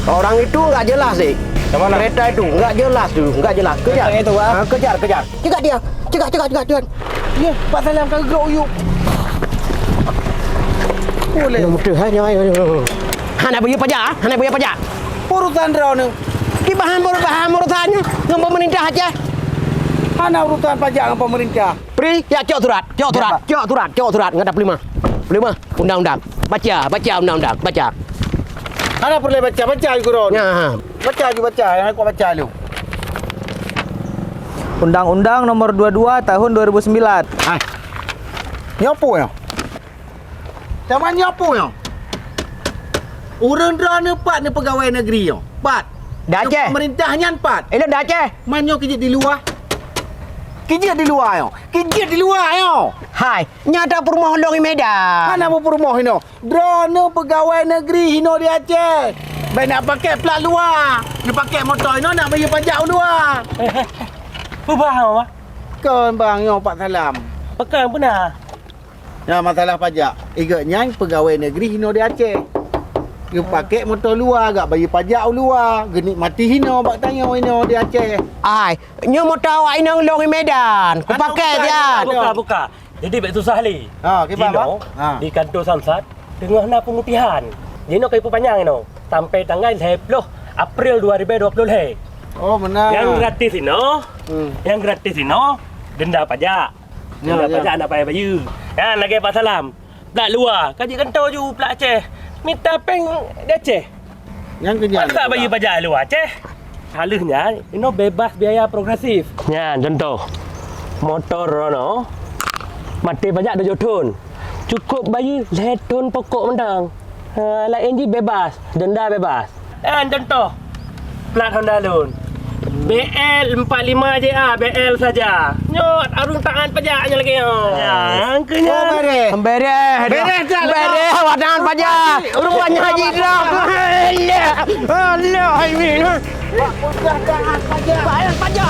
Orang itu nggak jelas sih. Yang mana? Kereta itu nggak jelas dulu, nggak jelas. Kejar. Kereta itu, Bang. Kejar. Cegat dia. Cegat. Ya, Pak Salam kan gerak uyuk. Boleh. Mudah hanya. Hana punya pajak. Urusan draw ni. Di bahan urusannya dengan pemerintah aja. Mana urusan pajak dengan pemerintah? Pri, ya cok surat, nggak ada pelima, undang-undang. Baca undang-undang, baca. Mana perlu baca juga ron. Ya, Baca, yang aku baca lu. Undang-Undang Nomor 22 Tahun 2009. Hai. Nyapo ya? Taman nyapo ya? Urang draw ni pat ni pegawai negeri yo. Pat. dah Aceh. Pemerintahnya pat. Ini dah Aceh. Manyo kerja di luar. Kerja di luar yo. Hai, nyata perumahan dong di Medan. Mana mau rumah hino? Drone pegawai negeri hino di Aceh. Baik nak pakai plat luar. Dia pakai motor hino nak bayar pajak luar. Faham apa? Kan bang yo Pak Salam. Pekan pernah. Ya masalah pajak. Igaknya pegawai negeri hino di Aceh. Dia pakai motor luar agak bayar pajak luar. Genik mati hino bak tanya hino di Aceh. Hai, nyo mau tahu ini dong di Medan. Ku Anak pakai bukan, dia. Buka. Jadi baik susah li. Ha, kita apa? Ha. Di kantor Samsat tengah nak pemutihan. Jino kai panjang ino sampai tanggal 10 April 2020 le. Oh benar. Yang gratis ino, yang gratis ino denda pajak. Denda pajak nak bayar baju. Ya lagi Pak Salam. Plat luar, kaji kantor ju plat Aceh. Minta peng di Aceh. Yang kerja. Tak bayar pajak luar Aceh. Halusnya ino bebas biaya progresif. Ya, contoh. Motor rono mati pajak 7 ton. Cukup bayar 2 ton pokok mendang. Lain je bebas, denda bebas. Dan contoh plat Honda Loan. BL 45JA, BL saja. Nyot arung tangan pajaknya lagi. Ya, angkanya. Oh beres. Beres dah. Beres wadangan pajak. Rumahnya Haji Ram. Allah, ini. Pak, pajak. Bayar pajak.